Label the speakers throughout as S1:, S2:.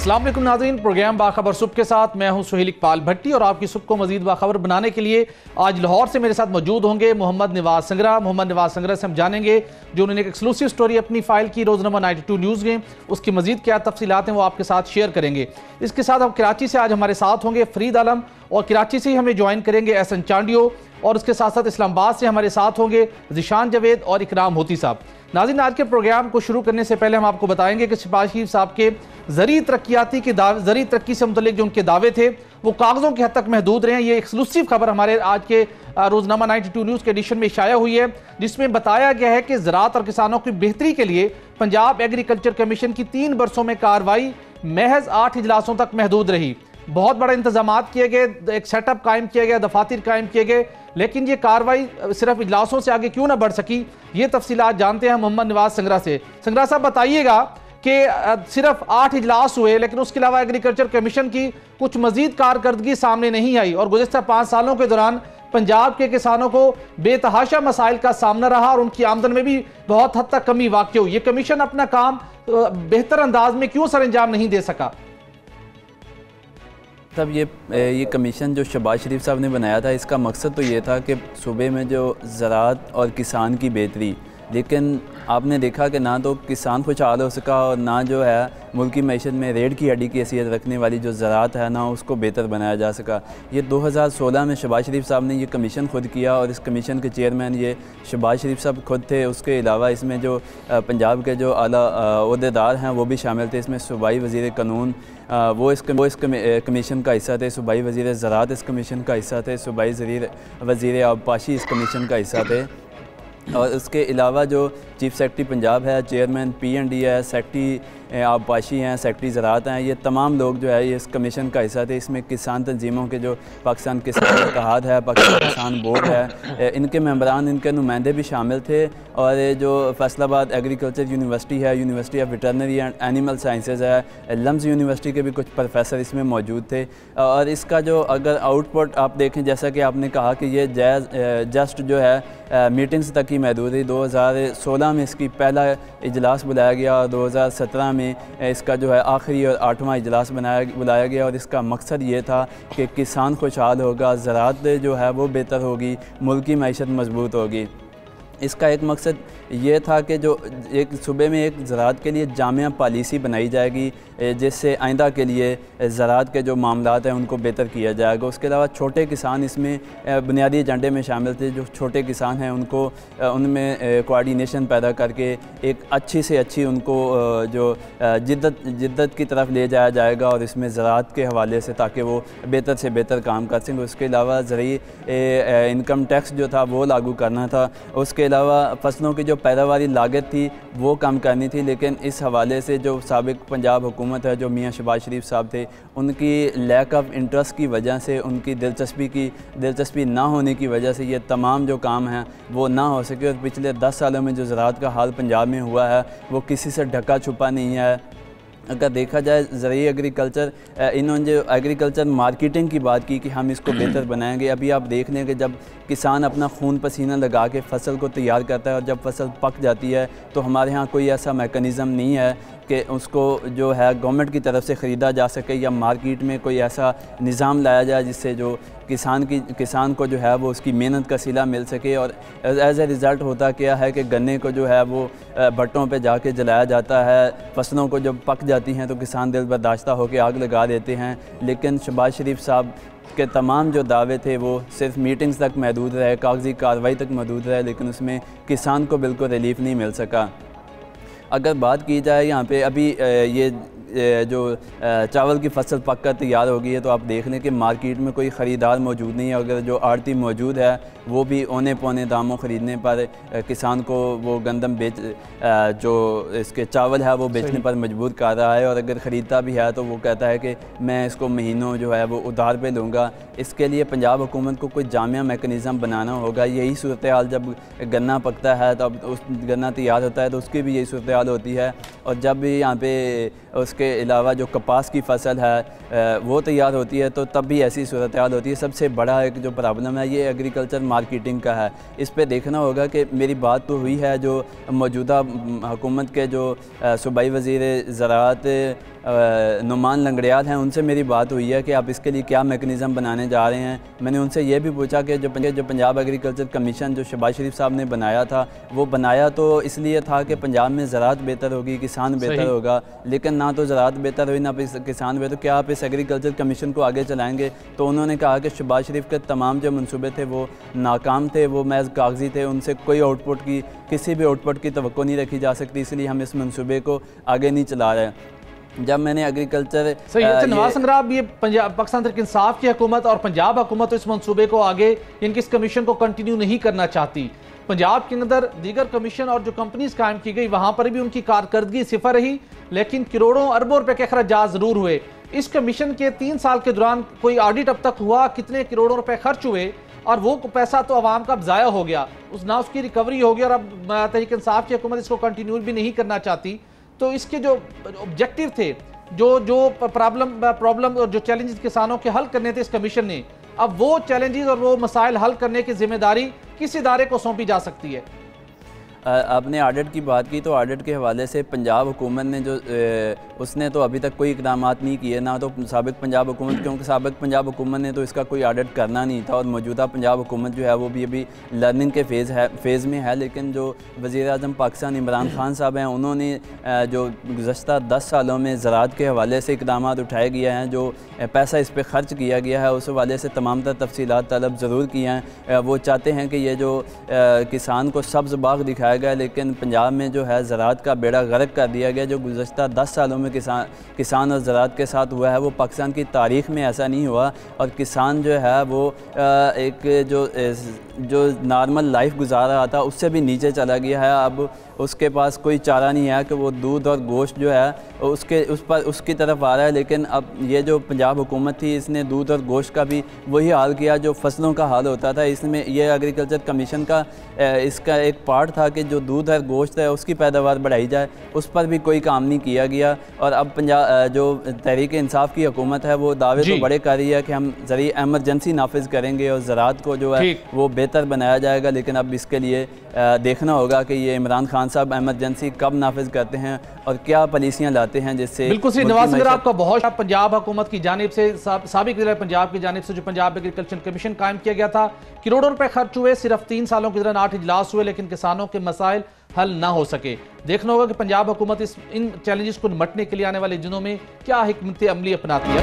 S1: अस्सलाम वालेकुम नाज़रीन, प्रोग्राम बाखबर सुबह के साथ मैं हूं सुहेल इकबाल भट्टी और आपकी सुबह को मजीद बाखबर बनाने के लिए आज लाहौर से मेरे साथ मौजूद होंगे मोहम्मद नवाज संगरा। मोहम्मद नवाज संगरा से हम जानेंगे जो उन्होंने एक एक्सक्लूसिव स्टोरी अपनी फाइल की रोज़नामा 92 न्यूज़ में, उसकी मजीद क्या तफसीलात हैं वो आपके साथ शेयर करेंगे। इसके साथ हम कराची से आज हमारे साथ होंगे फरीद आलम और कराची से ही हमें ज्वाइन करेंगे एहसन चांडियो और उसके साथ साथ इस्लामाबाद से हमारे साथ होंगे ज़ीशान जावेद और इकराम होती साहब। नाज़रीन, आज के प्रोग्राम को शुरू करने से पहले हम आपको बताएंगे कि शहबाज शरीफ साहब के ज़री तरक्की से मुतल्लिक जो उनके दावे थे वो कागज़ों की हद तक महदूद रहे हैं। ये एक्सक्लूसिव खबर हमारे आज के रोज़नामा 92 न्यूज़ के एडिशन में शाया हुई है, जिसमें बताया गया है कि ज़राअत और किसानों की बेहतरी के लिए पंजाब एग्रीकल्चर कमीशन की 3 बरसों में कार्रवाई महज 8 इजलासों तक महदूद रही। बहुत बड़े इंतजाम किए गए, एक सेटअप कायम किया गया, दफातर कायम किए गए, लेकिन ये कार्रवाई सिर्फ इजलासों से आगे क्यों ना बढ़ सकी, ये तफसीलात जानते हैं मोहम्मद नवाज संगरा से। संगरा साहब, बताइएगा कि सिर्फ 8 इजलास हुए लेकिन उसके अलावा एग्रीकल्चर कमीशन की कुछ मजीद कारकर्दगी सामने नहीं आई और गुज़िश्ता 5 सालों के दौरान पंजाब के किसानों को बेतहाशा मसाइल का सामना रहा और उनकी आमदन में भी बहुत हद तक कमी वाक़ हुई। ये कमीशन अपना काम बेहतर अंदाज में क्यों सर अंजाम नहीं दे सका?
S2: तब ये कमीशन जो शहबाज शरीफ साहब ने बनाया था, इसका मकसद तो ये था कि सूबे में जो ज़राअत और किसान की बेहतरी, लेकिन आपने देखा कि ना तो किसान खुशहाल हो सका और ना जो है मुल्की मईशत में रीढ़ की हड्डी की हैसियत रखने वाली जो ज़राअत है ना उसको बेहतर बनाया जा सका। ये 2016 में शहबाज शरीफ साहब ने ये कमीशन खुद किया और इस कमीशन के चेयरमैन ये शहबाज शरीफ साहब खुद थे। उसके अलावा इसमें जो पंजाब के जो आला ओहदेदार हैं वो भी शामिल थे। इसमें सूबाई वज़ीर कानून वो इस कमीशन का हिस्सा थे, सूबाई वज़ीर ज़राअत इस कमीशन का हिस्सा थे, सूबाई वज़ीर आबपाशी इस कमीशन का हिस्सा थे और उसके अलावा जो चीफ सेक्रेटरी पंजाब है, चेयरमैन PND है, सेक्रेटरी आबपाशी हैं, सेक्रेटरी ज़राअत हैं, ये तमाम लोग जो है ये इस कमीशन का हिस्सा थे। इसमें किसान तंजीमों के जो पाकिस्तान किसान इत्तेहाद है, पाकिस्तान किसान बोर्ड है, इनके मेंबरान, इनके नुमाइंदे भी शामिल थे और जो फैसलाबाद एग्रीकल्चर यूनिवर्सिटी है, university of veterinary and animal sciences है, लम्स यूनिवर्सिटी के भी कुछ प्रोफेसर इसमें मौजूद थे। और इसका जो अगर आउटपुट आप देखें, जैसा कि आपने कहा कि ये जस्ट जो है मीटिंग्स तक ही महदूद है। 2016 में इसकी पहला इजलास बुलाया गया और 2017 में इसका जो है आखिरी और 8वां इजलास बुलाया गया और इसका मकसद ये था कि किसान खुशहाल होगा, ज़राअत जो है वो बेहतर होगी, मुल्क की मईशत मजबूत होगी। इसका एक मकसद ये था कि जो एक सूबे में एक ज़राअत के लिए जामिया पॉलिसी बनाई जाएगी जिससे आइंदा के लिए ज़राअत के जो मामलात हैं उनको बेहतर किया जाएगा। उसके अलावा छोटे किसान इसमें बुनियादी एजेंडे में शामिल थे। जो छोटे किसान हैं उनको उनमें कोऑर्डिनेशन पैदा करके एक अच्छी से अच्छी उनको जो जिद्दत की तरफ ले जाया जाएगा और इसमें ज़राअत के हवाले से, ताकि वो बेहतर से बेहतर काम कर सकें। उसके अलावा ज़रूरी इनकम टैक्स जो था वो लागू करना था। उसके अलावा फसलों की जो पैदावारी लागत थी वो कम करनी थी। लेकिन इस हवाले से जो साबिक पंजाब हुकूमत है, जो मियाँ शहबाज शरीफ साहब थे, उनकी लैक ऑफ इंटरेस्ट की वजह से, उनकी दिलचस्पी ना होने की वजह से ये तमाम जो काम हैं वो ना हो सके। और पिछले 10 सालों में जो ज़राअत का हाल पंजाब में हुआ है वो किसी से ढका छुपा नहीं है। अगर देखा जाए ज़रूरी एग्रीकल्चर, इन्होंने जो एग्रीकल्चर मार्केटिंग की बात की कि हम इसको बेहतर बनाएंगे। अभी आप देख लें कि जब किसान अपना खून पसीना लगा के फ़सल को तैयार करता है और जब फसल पक जाती है तो हमारे यहाँ कोई ऐसा मेकनिज़म नहीं है कि उसको जो है गवर्नमेंट की तरफ से ख़रीदा जा सके या मार्केट में कोई ऐसा निज़ाम लाया जाए जिससे जो किसान को जो है वो उसकी मेहनत का सिला मिल सके। और एज ए रिज़ल्ट होता क्या है कि गन्ने को जो है वो भट्टों पे जाके जलाया जाता है। फसलों को जब पक जाती हैं तो किसान दिल बर्दाश्ता होकर आग लगा देते हैं। लेकिन शहबाज शरीफ साहब के तमाम जो दावे थे वो सिर्फ मीटिंग्स तक महदूद रहे, कागजी कार्रवाई तक महदूद रहे, लेकिन उसमें किसान को बिल्कुल रिलीफ नहीं मिल सका। अगर बात की जाए यहाँ पे अभी ये जो चावल की फसल पक कर तैयार हो गई है तो आप देख लें कि मार्केट में कोई ख़रीदार मौजूद नहीं है। अगर जो आड़ती मौजूद है वो भी औने पौने दामों ख़रीदने पर किसान को वो गंदम जो इसके चावल है वो बेचने पर मजबूर कर रहा है। और अगर ख़रीदता भी है तो वो कहता है कि मैं इसको महीनों जो है वो उधार पे लूँगा। इसके लिए पंजाब हुकूमत को कोई जामिया मेकनिज़म बनाना होगा। यही सूरत हाल जब गन्ना पकता है तो अब उस गन्ना तैयार होता है तो उसकी भी यही सूरत हाल होती है। और जब भी यहाँ पे उसके अलावा जो कपास की फसल है वो तैयार होती है तो तब भी ऐसी सूरत हाल होती है। सबसे बड़ा एक जो प्रॉब्लम है ये एग्रीकल्चर मार्केटिंग का है। इस पे देखना होगा कि मेरी बात तो हुई है जो मौजूदा हुकूमत के जो सूबाई वज़ीर ज़राअत नुमान लंगड़ियाल हैं, उनसे मेरी बात हुई है कि आप इसके लिए क्या मेकनिज़म बनाने जा रहे हैं। मैंने उनसे ये भी पूछा कि जो पंजाब एग्रीकल्चर कमीशन जो शहबाज शरीफ साहब ने बनाया था, वो बनाया तो इसलिए था कि पंजाब में ज़राअत बेहतर होगी, किसान बेहतर होगा, लेकिन ना तो ज़राअत बेहतर हुई ना किसान बेहतर। क्या आप इस एग्रीकल्चर कमीशन को आगे चलाएँगे? तो उन्होंने कहा कि शहबाज शरीफ के तमाम जो मनसूबे थे वो नाकाम थे, वो महज कागजी थे, उनसे कोई आउटपुट की किसी भी आउटपुट की तवक्को नहीं रखी जा सकती, इसलिए हम इस मनसूबे को आगे नहीं चला रहे। जब मैंने एग्रीकल्चर
S1: सही है नवाज संग्राम, ये पंजाब पाकिस्तान तहरीक इंसाफ की हुकूमत और पंजाब हुकूमत तो इस मंसूबे को आगे इनकी इस कमीशन को कंटिन्यू नहीं करना चाहती। पंजाब के अंदर दीगर कमीशन और जो कंपनीज कायम की गई वहां पर भी उनकी कारकर्दगी सिफर रही, लेकिन करोड़ों अरबों रुपए के अखराजात जरूर हुए। इस कमीशन के 3 साल के दौरान कोई ऑडिट अब तक हुआ? कितने करोड़ों रुपए खर्च हुए और वो पैसा तो आवाम का ज़ाया हो गया, ना उसकी रिकवरी होगी। और अब तहरीक इंसाफ की हुकूमत इसको कंटिन्यू भी नहीं करना चाहती। तो इसके जो ऑब्जेक्टिव थे, जो प्रॉब्लम और जो चैलेंजेस किसानों के हल करने थे इस कमीशन ने, अब वो चैलेंजेस और वो मसाइल हल करने की जिम्मेदारी किस इदारे को सौंपी जा सकती है?
S2: आपने ऑडिट की बात की, तो ऑडिट के हवाले से पंजाब हुकूमत ने जो उसने तो अभी तक कोई इकदाम नहीं किए, ना तो साबिक पंजाब हुकूमत, क्योंकि साबिक पंजाब हुकूमत ने तो इसका कोई ऑडिट करना नहीं था। और मौजूदा पंजाब हुकूमत जो है वो भी अभी लर्निंग के फेज़ में है। लेकिन जो वज़ीर आज़म पाकिस्तान इमरान खान साहब हैं, उन्होंने जो गुज़श्ता 10 सालों में ज़राअत के हवाले से इकदाम उठाए गए हैं, जो पैसा इस पर ख़र्च किया गया है, उस हवाले से तमाम तर तफसीलात तलब ज़रूर की हैं। वो चाहते हैं कि ये जो किसान को सब्ज़ बाग दिखाया गया, लेकिन पंजाब में जो है ज़राअत का बेड़ा गर्क कर दिया गया। जो गुज़श्ता 10 सालों में किसान और ज़राअत के साथ हुआ है वो पाकिस्तान की तारीख़ में ऐसा नहीं हुआ। और किसान जो है वो एक जो नॉर्मल लाइफ गुजार रहा था उससे भी नीचे चला गया है। अब उसके पास कोई चारा नहीं है कि वो दूध और गोश्त जो है उसकी तरफ आ रहा है। लेकिन अब ये जो पंजाब हुकूमत थी, इसने दूध और गोश्त का भी वही हाल किया जो फसलों का हाल होता था। इसमें यह एग्रीकल्चर कमीशन का इसका एक पार्ट था कि जो दूध और गोश्त है उसकी पैदावार बढ़ाई जाए, उस पर भी कोई काम नहीं किया गया। और अब पंजाब जो तहरीक इंसाफ की हुकूमत है वो दावे तो बड़े कर रही है कि हम ज़रिए एमरजेंसी नाफिज करेंगे और ज़राअत को जो है वो बेहतर बनाया जाएगा। लेकिन अब इसके लिए देखना होगा कि ये इमरान खान साहब एमरजेंसी कब नाफिज करते हैं और क्या पॉलिसियाँ लाते हैं जिससे।
S1: बिल्कुल सही नवाज संग्राम, आपका बहुत पंजाब हुकूमत की जानिब से साबिक वज़ीर पंजाब की जानिब से जो पंजाब एग्रीकल्चर कमीशन कायम किया गया था, करोड़ों रुपए खर्च हुए, सिर्फ 3 सालों के दौरान 8 इजलास हुए, लेकिन किसानों के मसाइल हल ना हो सके। देखना होगा कि पंजाब हुकूमत इन चैलेंजेस को निपटने के लिए आने वाले दिनों में क्या हिकमत अमली अपनाती है।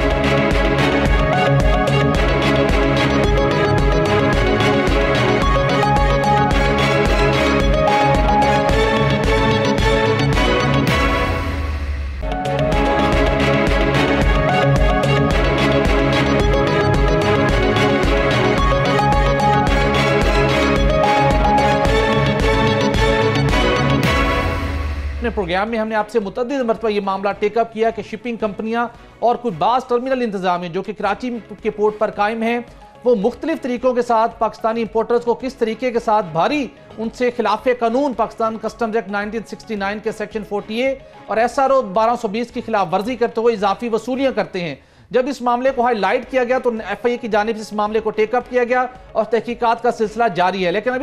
S1: प्रोग्राम में हमने आपसे मुतअद्दिद मरतबा ये मामला टेकअप किया कि शिपिंग कंपनियां और कुछ बाज़ टर्मिनल इंतजामिया जो कि कराची के पोर्ट पर कायम हैं, वो मुख्तलिफ तरीकों के साथ पाकिस्तानी इंपोर्टर्स को किस तरीके के साथ भारी उनसे खिलाफ कानून पाकिस्तान कस्टम्स एक्ट 1969 के सेक्शन 40A और SRO 1220 की खिलाफ वर्जी करते हुए इजाफी वसूलियां करते हैं। जब इस मामले को हाईलाइट किया गया तो FIA की जानिब से इस मामले को टेकअप किया गया और तहकीकात का सिलसिला जारी है। लेकिन अब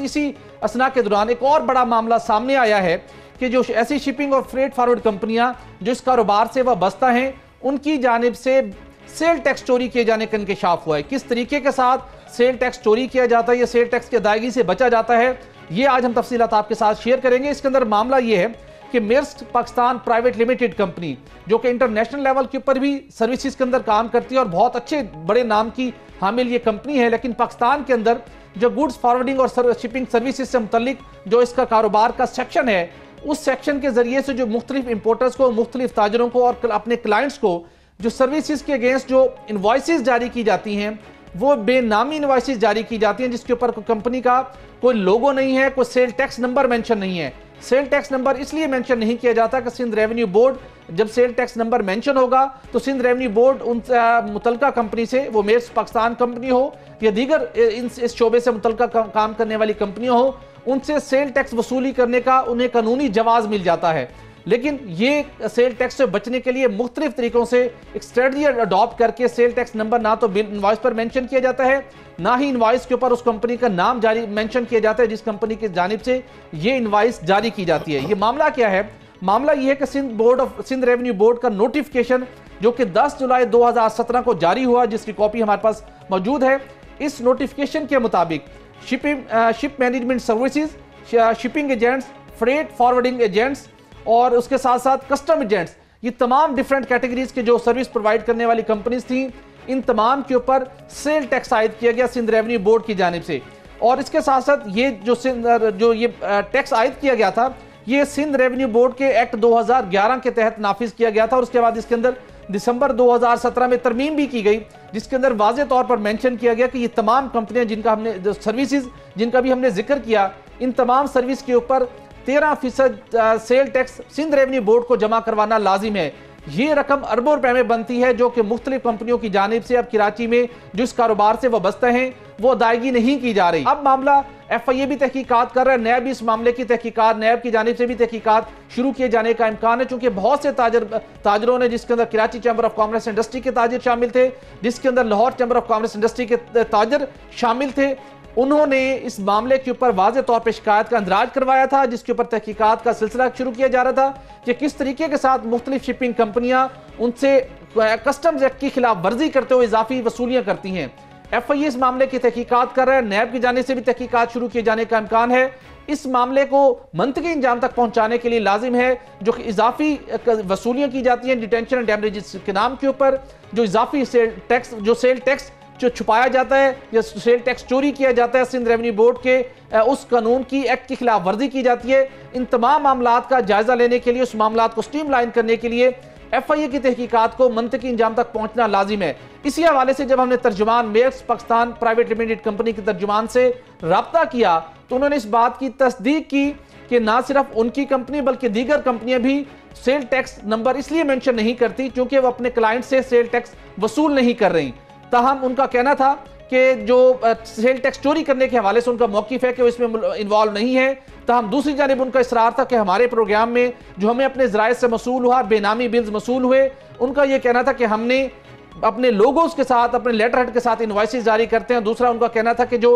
S1: इसी असना के दौरान एक और बड़ा मामला सामने आया है कि जो ऐसी शिपिंग और फ्रेट फॉरवर्ड कंपनियां जो इस कारोबार से वाबस्ता हैं, उनकी जानिब से सेल टैक्स चोरी किए जाने का इंकशाफ हुआ है। किस तरीके के साथ सेल टैक्स चोरी किया जाता है, ये सेल टैक्स की अदायगी से बचा जाता है, ये आज हम तफसीलात आपके साथ शेयर करेंगे। इसके अंदर मामला ये है कि Maersk Pakistan private limited company जो कि इंटरनेशनल लेवल के ऊपर भी सर्विसेज के अंदर काम करती है और बहुत अच्छे बड़े नाम की हामिल ये कंपनी है, लेकिन पाकिस्तान के अंदर जो गुड्स फॉरवर्डिंग और शिपिंग सर्विसेज से मुतल्लिक जो इसका कारोबार का सेक्शन है, उस सेक्शन के जरिए से जो मुख्तलिफ इंपोर्टर्स को, मुख्तलिफ ताजरों को और अपने क्लाइंट्स को जो सर्विसेज के अगेंस्ट जो इनवॉइसेस जारी की जाती हैं, वो बेनामी इनवॉइसेस जारी की जाती हैं जिसके ऊपर कंपनी का कोई लोगो नहीं है, कोई सेल टैक्स नंबर मेंशन नहीं है। सेल टैक्स नंबर इसलिए मेंशन नहीं किया जाता कि सिंध रेवेन्यू बोर्ड जब सेल टैक्स नंबर मेंशन होगा तो सिंध रेवेन्यू बोर्ड उन मुतलका कंपनी से, वो मेर्स्क पाकिस्तान कंपनी हो या दीगर इस शोबे से मुतलका काम करने वाली कंपनियां हो, उनसे सेल टैक्स वसूली करने का उन्हें कानूनी जवाज मिल जाता है। लेकिन ये सेल टैक्स से बचने के लिए मुख्तलिफ तरीकों से एक स्ट्रेटजी अडॉप्ट करके सेल टैक्स नंबर ना तो बिल इनवॉइस पर मेंशन किया जाता है, ना ही इनवॉइस के ऊपर उस कंपनी का नाम जारी मेंशन किया जाता है जिस कंपनी की जानिब से ये इनवॉइस जारी की जाती है। ये मामला क्या है? मामला यह है कि सिंध रेवेन्यू बोर्ड का नोटिफिकेशन जो कि 10 जुलाई 2017 को जारी हुआ, जिसकी कॉपी हमारे पास मौजूद है। इस नोटिफिकेशन के मुताबिक ship management services, shipping agents, freight forwarding agents और उसके साथ साथ कस्टम एजेंट्स, ये तमाम डिफरेंट कैटेगरीज के जो सर्विस प्रोवाइड करने वाली कंपनीज थी, इन तमाम के ऊपर सेल टैक्स आयद किया गया सिंध रेवेन्यू बोर्ड की जानिब से। और इसके साथ साथ ये जो ये टैक्स आयद किया गया था, ये सिंध रेवेन्यू बोर्ड के एक्ट 2011 के तहत नाफिज किया गया था। और उसके बाद इसके अंदर दिसंबर 2017 में तरमीम भी की गई, जिसके अंदर वाज़ेह तौर पर मेंशन किया गया कि ये तमाम कंपनियां जिनका हमने जो सर्विसेज जिनका भी हमने जिक्र किया, इन तमाम सर्विस के ऊपर 13% sale tax Sindh revenue board को जमा करवाना लाजिम है। ये रकम अरबों रुपए में बनती है, जो कि मुख्तलिफ कंपनियों की जानिब से अब कराची में जो इस कारोबार से वाबस्ता हैं वो अदायगी नहीं की जा रही। अब मामला FIA भी तहकीकात कर रहा है, नैब भी इस मामले की तहकीकात, नैब की जानिब से भी तहकीकात शुरू किए जाने का इम्कान है, चूंकि बहुत से ताजरों ने, जिसके अंदर Karachi chamber of commerce industry के ताजिर शामिल थे, जिसके अंदर Lahore chamber of commerce industry के ताजर शामिल थे, उन्होंने इस मामले के ऊपर वाज़ेह तौर पर शिकायत का अंदराज करवाया था, जिसके ऊपर तहकीकात का सिलसिला शुरू किया जा रहा था कि किस तरीके के साथ मुख्तलिफ शिपिंग कंपनियां उनसे कस्टम्स एक्ट की खिलाफ वर्जी करते हुए इजाफी वसूलियां करती हैं। FIA इस मामले की तहकीकात कर रहा है, नैब की जाने से भी तहकीकात शुरू किए जाने का इम्कान है। इस मामले को मंतकी अंजाम तक पहुंचाने के लिए लाजिम है जो कि इजाफी वसूलियां की जाती हैं डिटेंशन एंड डैमेजेस के नाम के ऊपर, जो इजाफी सेल टैक्स जो छुपाया जाता है या सेल टैक्स चोरी किया जाता है सिंध रेवेन्यू बोर्ड के उस कानून की एक्ट की खिलाफ वर्जी की जाती है। इन तमाम मामलात का जायजा लेने के लिए, उस मामलात को स्ट्रीमलाइन करने के लिए FIA की तहकीकात को मंतकी अंजाम तक पहुंचना लाजिम है। इसी हवाले से जब हमने तर्जुमान Mayers Pakistan private limited company के तर्जुमान से रब्ता किया तो उन्होंने इस बात की तस्दीक की कि ना सिर्फ उनकी कंपनी बल्कि दीगर कंपनियां भी सेल टैक्स नंबर इसलिए मेंशन नहीं करती क्योंकि वो अपने क्लाइंट से सेल टैक्स वसूल नहीं कर रही। ताहम उनका कहना था कि जो सेल टैक्स चोरी करने के हवाले से उनका मौक़िफ़ है कि वो इसमें इन्वॉल्व नहीं है। ताहम दूसरी जानिब उनका इसरार था कि हमारे प्रोग्राम में जो हमें अपने ज़राए से मसूल हुआ, बेनामी बिल्स मसूल हुए, उनका यह कहना था कि हमने अपने लोगोस के साथ, अपने लेटर हेड के साथ इनवॉइसेस जारी करते हैं। दूसरा उनका कहना था कि जो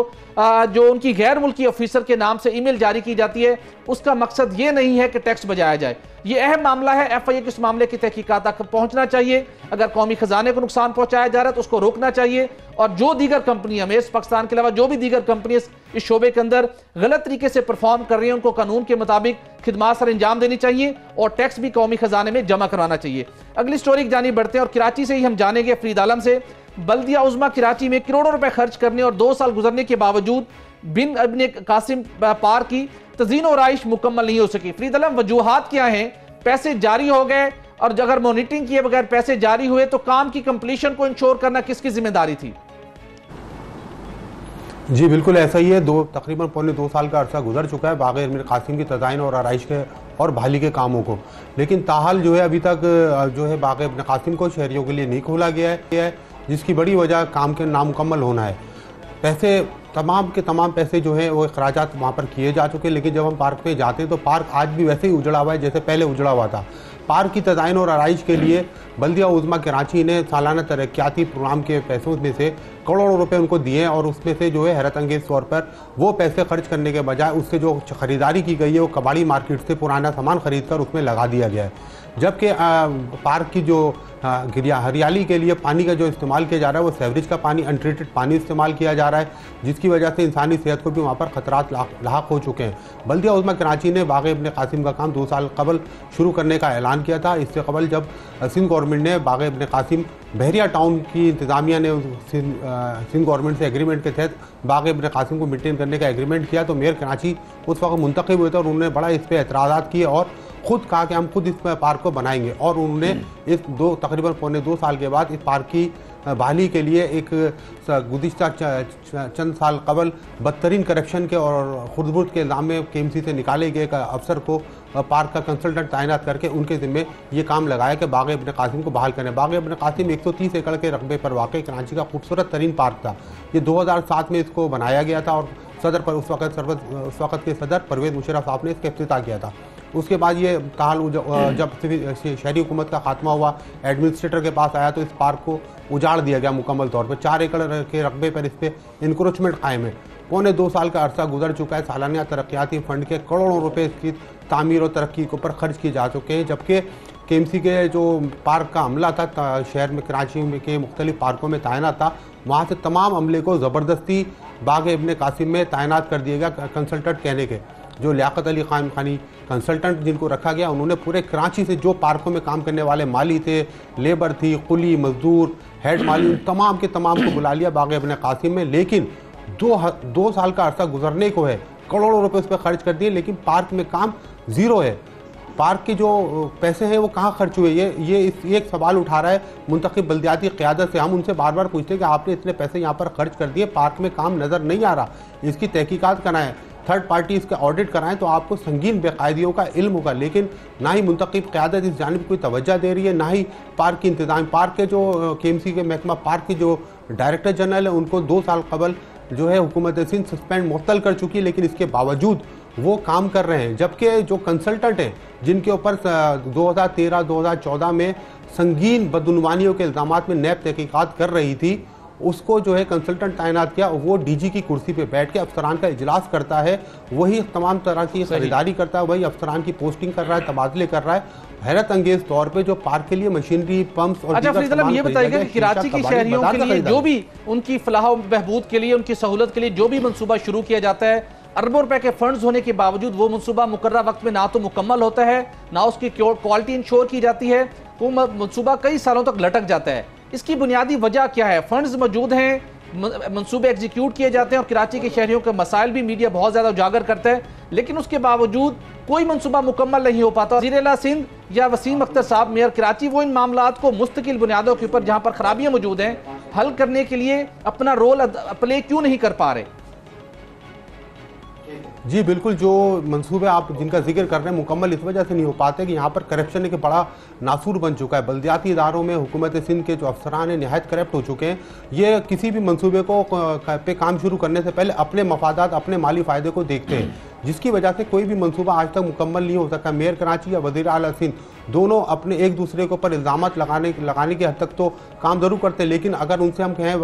S1: उनकी गैर मुल्की ऑफिसर के नाम से ईमेल जारी की जाती है, उसका मकसद ये नहीं है कि टैक्स बचाया जाए। ये अहम मामला है, FIA को इस मामले की तहकीकात तक पहुंचना चाहिए। अगर कौमी खजाने को नुकसान पहुंचाया जा रहा है तो उसको रोकना चाहिए। और जो दीगर कंपनियां मेयर्स पाकिस्तान के अलावा जो भी दीगर कंपनियां इस शोबे के अंदर गलत तरीके से परफॉर्म कर रही हैं, उनको कानून के मुताबिक खिदमात सर अंजाम देनी चाहिए और टैक्स भी कौमी खजाने में जमा करवाना चाहिए। अगली स्टोरी की जानिब बढ़ते हैं और कराची से ही हम जानेंगे फरीद आलम से। बल्दिया उज़्मा कराची में करोड़ों रुपए खर्च करने और 2 साल गुजरने के बावजूद बिन अब्ने कासिम पार्क की तज़ीन और आइश मुकम्मल नहीं हो सकी। फरीद आलम, वजूहात क्या हैं? पैसे जारी हो गए और अगर मॉनिटरिंग किए बगैर पैसे जारी हुए तो काम की कंप्लीशन को इंश्योर करना किसकी जिम्मेदारी थी?
S3: जी बिल्कुल ऐसा ही है। तकरीबन पौने 2 साल का अरसा गुजर चुका है बाग़ अमीर कासिम की तज़ाइन और आराइश के और बहाली के कामों को, लेकिन ताहाल जो है अभी तक जो है बाग़ अमीर कासिम को शहरियों के लिए नहीं खोला गया है, जिसकी बड़ी वजह काम के नामुकम्मल होना है। पैसे तमाम के तमाम पैसे जो है वो अखराजात वहाँ पर किए जा चुके हैं, लेकिन जब हम पार्क पे जाते हैं तो पार्क आज भी वैसे ही उजड़ा हुआ है जैसे पहले उजड़ा हुआ था। पार्क की तज़ाइन और आराइश के लिए बल्दिया उज़्मा कराची ने सालाना तरक्याती प्रोग्राम के पैसों में से करोड़ों रुपए उनको दिए और उसमें से जो है हैरत अंगेज़ तौर पर वो पैसे खर्च करने के बजाय उससे जो ख़रीदारी की गई है वो कबाड़ी मार्केट से पुराना सामान ख़रीद कर उसमें लगा दिया गया है। जबकि पार्क की जो हरियाली के लिए पानी का जो इस्तेमाल किया जा रहा है वो सीवरेज का पानी, अनट्रीटेड पानी इस्तेमाल किया जा रहा है, जिसकी वजह से इंसानी सेहत को भी वहाँ पर ख़तरात लाक हो चुके हैं। बल्दिया उज़्मा कराची ने बाग़ इब्न कासिम का काम 2 साल कबल शुरू करने का ऐलान किया था। इससे कबल जब सिंध गवर्नमेंट ने बाग़ इब्न कासिम बहरिया टाउन की इंतज़ामिया ने सिंध गवर्नमेंट से एग्रीमेंट के तहत बाग़ इब्न कासिम को मेंटेन करने का एग्रीमेंट किया तो मेयर कराची उस वक्त मुंतखब हुए थे और उन्होंने बड़ा इस पर एतराज़ात किए और ख़ुद कहा कि हम खुद इस पार्क को बनाएंगे। और उन्होंने इस तकरीबन पौने 2 साल के बाद इस पार्क की बहाली के लिए एक गुज़िश्ता चंद साल कबल बदतरीन करप्शन के और खुर्द-बुर्द के इल्ज़ाम में KMC से निकाले गए एक अफसर को पार्क का कंसल्टेंट तैनात करके उनके ज़िम्मे ये काम लगाया कि बाग़ इब्न कासिम को बहाल करें। बाग़ इब्न कासिम 130 एकड़ के रकबे पर वाक़ कराची का खूबसूरत तरीन पार्क था। ये 2007 में इसको बनाया गया था और उस वक़्त के सदर परवेज़ मुशर्रफ साहब ने इसका इफ्तिताह किया था। उसके बाद ये ताहाल जब शहरी हुकूमत का खात्मा हुआ, एडमिनिस्ट्रेटर के पास आया तो इस पार्क को उजाड़ दिया गया मुकम्मल तौर पर। 4 एकड़ के रकबे पर इस पर इंक्रोचमेंट कायम है। पौने 2 साल का अरसा गुजर चुका है। सालाना तरक्याती फंड के करोड़ों रुपए इसकी तामीर और तरक्की के ऊपर खर्च किए जा चुके हैं, जबकि केएमसी के जो पार्क का अमला था शहर में, कराची में के मुख्तलिफ पार्कों में तैनात था, वहाँ से तमाम अमले को ज़बरदस्ती बाग इब्न कासिम में तैनात कर दिया गया कंसल्टेंट कहने के। जो लियाकत अली खान खानी कंसल्टेंट जिनको रखा गया, उन्होंने पूरे कराची से जो पार्कों में काम करने वाले माली थे, लेबर थी, कुली, मजदूर, हेड माली, उन तमाम के तमाम को बुला लिया बाग इब्न कासिम में। लेकिन 2 साल का अरसा गुजरने को है, करोड़ों रुपए उस पर खर्च कर दिए, लेकिन पार्क में काम ज़ीरो है। पार्क के जो पैसे हैं वो कहाँ खर्च हुए, ये एक सवाल उठा रहा है मुंतखब बल्दियाती क़यादत से। हम उनसे बार बार पूछते हैं कि आपने इतने पैसे यहाँ पर खर्च कर दिए, पार्क में काम नज़र नहीं आ रहा, इसकी तहकीकात कराएं, थर्ड पार्टी इसका ऑडिट कराएं तो आपको संगीन बेकायदियों का इल्म होगा। लेकिन ना ही मुंतखब क़यादत इस जानिब कोई तवज्जो दे रही है, ना ही पार्क की इंतज़ाम। पार्क के जो केएमसी के महकमा पार्क के जो डायरेक्टर जनरल है, उनको 2 साल कबल जो है हुकूमत सिंध सस्पेंड मुअत्तल कर चुकी है, लेकिन इसके बावजूद वो काम कर रहे हैं। जबकि जो कंसल्टेंट हैं जिनके ऊपर 2013-2014 में संगीन बदउनवानियों के इल्ज़ाम में नैब तहकीकात कर रही थी, उसको जो है कंसल्टेंट तैनात किया। वो डीजी की कुर्सी पे बैठ के अफसरान का इजलास करता है, वही तमाम तरह की खरीदारी करता है, वही अफसरान की पोस्टिंग कर रहा है, तबादले कर रहा है। हैरत अंगेज तौर पे जो पार्क के लिए मशीनरी, पंप्स और
S1: ये बताइएगा कि कराची के शहरियों के लिए जो भी उनकी फलाह बहबूद के लिए, उनकी सहूलत के लिए जो भी मनसूबा शुरू किया जाता है, अरबों रुपए के फंड्स होने के बावजूद वो मनसूबा मुकर्रर वक्त में ना तो मुकम्मल होता है, ना उसकी क्वालिटी इंश्योर की जाती है, वो मनसूबा कई सालों तक लटक जाता है। इसकी बुनियादी वजह क्या है? फंड्स मौजूद हैं, मनसूबे एग्जीक्यूट किए जाते हैं और कराची के शहरियों के मसाइल भी मीडिया बहुत ज़्यादा उजागर करता है, लेकिन उसके बावजूद कोई मनसूबा मुकम्मल नहीं हो पाता। वज़ीर आला सिंध या वसीम अख्तर साहब, मेयर कराची, वो इन मामलात को मुस्तकिल बुनियादों के ऊपर जहाँ पर खराबियाँ मौजूद हैं हल करने के लिए अपना रोल प्ले क्यों नहीं कर पा रहे?
S3: जी बिल्कुल, जो मंसूबे आप जिनका जिक्र कर रहे हैं मुकम्मल इस वजह से नहीं हो पाते कि यहाँ पर करप्शन एक बड़ा नासूर बन चुका है। बल्दियाती इदारों में हुकूमत सिंध के जो अफसरान हैं नहायत करप्ट हो चुके हैं। ये किसी भी मंसूबे को पे काम शुरू करने से पहले अपने मफादात, अपने माली फ़ायदे को देखते हैं, जिसकी वजह से कोई भी मंसूबा आज तक मुकम्मल नहीं हो सका। मेयर कराची या वज़ीर आला सिंध दोनों अपने एक दूसरे के ऊपर इल्ज़ामात लगाने की हद तक तो काम ज़रूर करते हैं, लेकिन अगर उनसे हम कहें,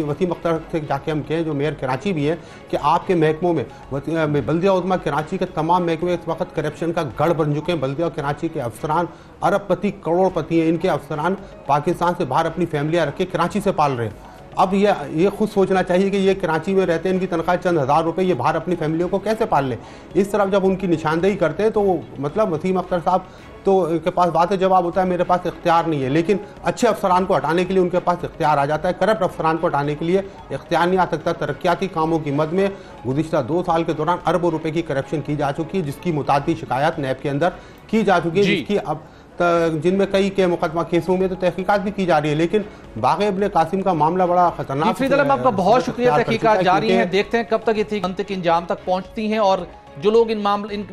S3: वसीम अख्तर से जाके हम कहें जो मेयर कराची भी हैं, कि आपके महकमों में बल्दिया उज़्मा कराची के तमाम महकमे इस वक्त करप्शन का गढ़ बन चुके हैं। बल्दिया कराची के अफसरान अरबपति, करोड़पति हैं। इनके अफसरान पाकिस्तान से बाहर अपनी फैमिलियाँ रख के कराची से पाल रहे हैं। अब ये खुद सोचना चाहिए कि ये कराची में रहते हैं, इनकी तनख्वाह चंद हज़ार रुपए, ये बाहर अपनी फैमिलियों को कैसे पाल लें। इस तरफ जब उनकी निशानदेही करते हैं तो मतलब वसीम अख्तर साहब तो के पास बात जवाब होता है, मेरे पास इख्तियार नहीं है, लेकिन अच्छे अफसरान को हटाने के लिए उनके पास इख्तियार आ जाता है। करप्ट अफसरान को हटाने के लिए इख्तियार नहीं आ सकता। तरक्याती कामों की मद में गुज़िश्ता 2 साल के दौरान अरबों रुपए की करप्शन की जा चुकी है, जिसकी मुतादी शिकायत नैब के अंदर की जा चुकी है, जिसकी अब जिनमें कई के मुकदमा केसों में तो तहकीकात भी की जा रही है। लेकिन बाग इब्न कासिम का मामला बड़ा खतरनाक है।
S1: आपका बहुत शुक्रिया। तहकीकात जारी है, देखते हैं कब तक ये मंतक इंजाम तक पहुंचती हैं और जो लोग इन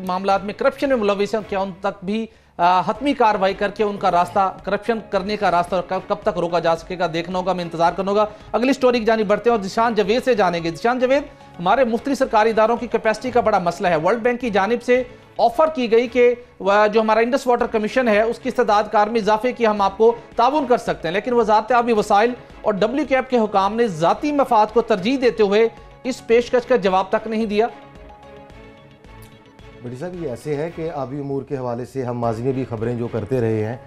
S1: मामलात में करप्शन में मुलविस हैं, क्या उन तक भी हतमी कार्रवाई करके उनका रास्ता, करप्शन करने का रास्ता कब तक रोका जा सकेगा, देखना होगा। मैं इंतजार करना होगा। अगली स्टोरी की जानिब बढ़ते हैं और जिशान जावेद से जानेंगे। जिशान जावेद, हमारे मुफ्ती सरकारी इदारों की कैपेसिटी का बड़ा मसला है। वर्ल्ड बैंक की जानिब से ऑफर की गई कि जो हमारा इंडस वाटर कमीशन है उसकी इस्तेदाद कार में इजाफे की हम आपको ताउन कर सकते हैं, लेकिन वज़ारत आबी वसाइल और WCAP के हुकाम ने ज़ाती मफाद को तरजीह देते हुए इस पेशकश का जवाब तक नहीं दिया।
S4: बड़ी साहब, ये ऐसे है कि आबी उमूर के हवाले से हम माजी में भी खबरें जो करते रहे हैं,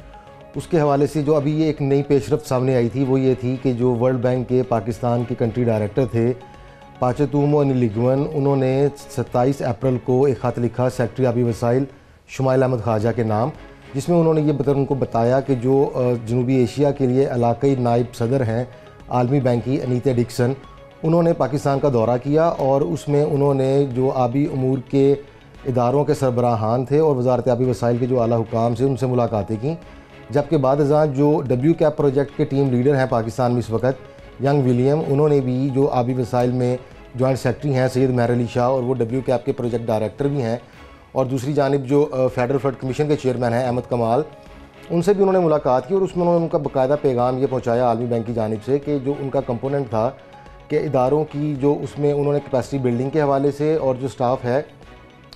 S4: उसके हवाले से जो अभी ये एक नई पेशरफ्त सामने आई थी वो ये थी कि जो वर्ल्ड बैंक के पाकिस्तान के कंट्री डायरेक्टर थे पाचेतुमो निलिगवन, उन्होंने 27 अप्रैल को एक ख़त लिखा सेक्रेटरी आबी वसाइल शुमाइल अहमद ख्वाजा के नाम, जिसमें उन्होंने ये उनको बताया कि जो जनूबी एशिया के लिए इलाक़ाई नायब सदर हैं आलमी बैंक की अनीता डिक्सन, उन्होंने पाकिस्तान का दौरा किया और उसमें उन्होंने जो आबी उमूर के इदारों के सरबराहान थे और वज़ारत आबी वसाइल के जो आला हुकाम से उनसे मुलाकातें की। जबकि बाद अज़ां जो WCAP प्रोजेक्ट के टीम लीडर हैं पाकिस्तान में इस वक्त, यंग विलियम, उन्होंने भी जो आबी वसाइल में जॉइंट सेक्रेटरी हैं सैयद महर अली शाह और वो WCAP के प्रोजेक्ट डायरेक्टर भी हैं, और दूसरी जानिब जो फेडरल फ्लड कमीशन के चेयरमैन हैं अहमद कमाल, उनसे भी उन्होंने मुलाकात की और उसमें उन्होंने उनका बाकायदा पैगाम ये पहुँचाया आलमी बैंक की जानिब से कि जो उनका कंपोनेंट था कि इदारों की जो उसमें उन्होंने कैपेसिटी बिल्डिंग के हवाले से और जो स्टाफ है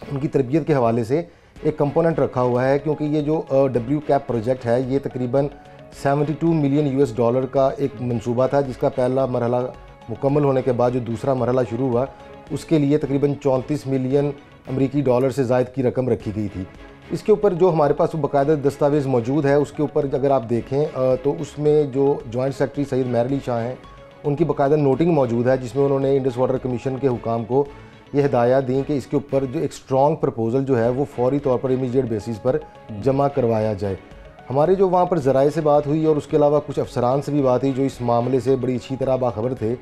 S4: उनकी तरबियत के हवाले से एक कंपोनेंट रखा हुआ है, क्योंकि ये जो डब्ल्यू कैप प्रोजेक्ट है ये तकरीबन 72 मिलियन यूएस डॉलर का एक मंसूबा था, जिसका पहला मरहला मुकम्मल होने के बाद जो दूसरा मरहला शुरू हुआ उसके लिए तकरीबन 34 मिलियन अमरीकी डॉलर से ज़ायद की रकम रखी गई थी। इसके ऊपर जो हमारे पास बाकायदा दस्तावेज़ मौजूद है उसके ऊपर अगर आप देखें तो उसमें जो जॉइंट सेक्रेटरी सईद महर अली शाह हैं उनकी बाकायदा नोटिंग मौजूद है, जिसमें उन्होंने इंडस वाटर कमीशन के हुकाम को ये हिदायत दी कि इसके ऊपर जो एक स्ट्रॉन्ग प्रपोज़ल जो है वो फौरी तौर पर इमीडिएट बेसिस पर जमा करवाया जाए। हमारे जो वहाँ पर ज़राए से बात हुई और उसके अलावा कुछ अफसरान से भी बात हुई जो इस मामले से बड़ी अच्छी तरह बाखबर थे,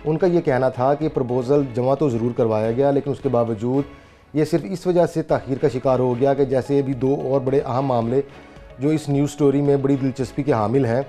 S4: उनका ये कहना था कि प्रपोज़ल जमा तो ज़रूर करवाया गया, लेकिन उसके बावजूद ये सिर्फ इस वजह से ताख़ीर का शिकार हो गया कि जैसे अभी दो और बड़े अहम मामले जो इस न्यूज़ स्टोरी में बड़ी दिलचस्पी के हामिल हैं,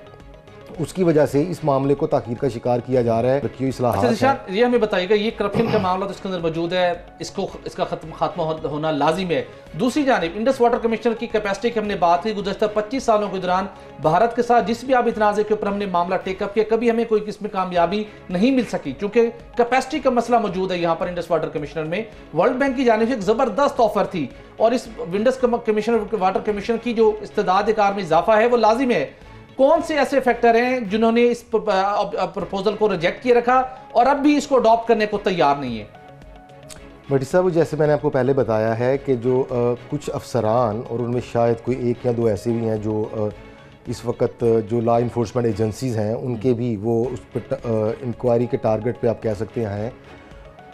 S4: उसकी वजह से इस मामले को ताख़ीर का शिकार किया जा रहा है।
S1: अच्छा, ये हमें बताइएगा, ये करप्शन का मामला तो इसके अंदर मौजूद है, इसका खात्मा होना लाजिम है। दूसरी जानिब इंडस वाटर कमिश्नर की कैपेसिटी की हमने बात की, गुज़श्ता 25 सालों के दौरान भारत के साथ जिस भी आप इतनाज़े के ऊपर हमने मामला टेकअप किया, कभी हमें कोई किस्म कामयाबी नहीं मिल सकी, क्योंकि कैपेसिटी का मसला मौजूद है यहाँ पर इंडस वाटर कमिश्नर में। वर्ल्ड बैंक की जानिब से एक ज़बरदस्त ऑफर थी और इस इंडस कमिश्नर वाटर कमिश्नर की जो इस्तेदाद कार में इजाफा है वो लाजिम है। कौन से ऐसे फैक्टर हैं जिन्होंने इस प्रपोजल को रिजेक्ट किए रखा और अब भी इसको अडॉप्ट करने को तैयार नहीं है?
S4: भट्टी साहब, जैसे मैंने आपको पहले बताया है कि जो कुछ अफसरान और उनमें शायद कोई एक या दो ऐसे भी हैं जो इस वक्त जो लॉ इन्फोर्समेंट एजेंसीज़ हैं उनके भी वो उस पर इंक्वायरी के टारगेट पे आप कह सकते हैं,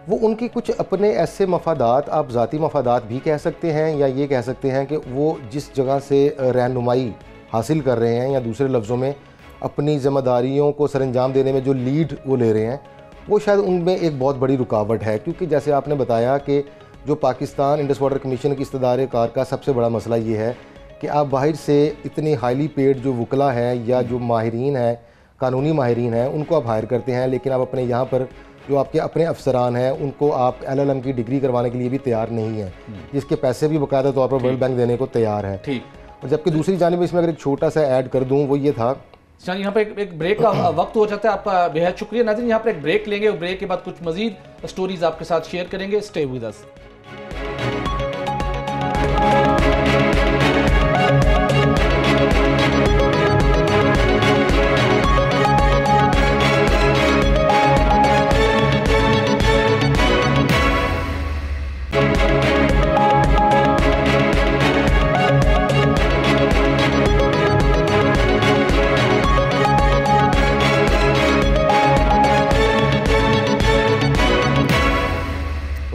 S4: वो उनके कुछ अपने ऐसे मफादात, आप ज़ाती मफादात भी कह सकते हैं या ये कह सकते हैं कि वो जिस जगह से रहनुमाई हासिल कर रहे हैं या दूसरे लफ्ज़ों में अपनी ज़िम्मेदारियों को सरअंजाम देने में जो लीड वो ले रहे हैं, वो शायद उनमें एक बहुत बड़ी रुकावट है। क्योंकि जैसे आपने बताया कि जो पाकिस्तान इंडस वाटर कमीशन की इस्तेदार कार का सबसे बड़ा मसला ये है कि आप बाहर से इतनी हाईली पेड जो वकला हैं या जो माहिरीन हैं, कानूनी माहिरीन हैं, उनको आप हायर करते हैं, लेकिन आप अपने यहाँ पर जो आपके अपने अफसरान हैं उनको आप LLM की डिग्री करवाने के लिए भी तैयार नहीं हैं, जिसके पैसे भी बाकायदा तौर पर वर्ल्ड बैंक देने को तैयार है।
S1: ठीक।
S4: और जबकि दूसरी जानिब इसमें अगर एक छोटा सा ऐड कर दूं, वो ये था,
S1: यहाँ पे एक ब्रेक का वक्त हो जाता है। आपका बेहद शुक्रिया नाज़रीन, यहाँ पर एक ब्रेक लेंगे और ब्रेक के बाद कुछ मजीद स्टोरीज आपके साथ शेयर करेंगे। Stay with us.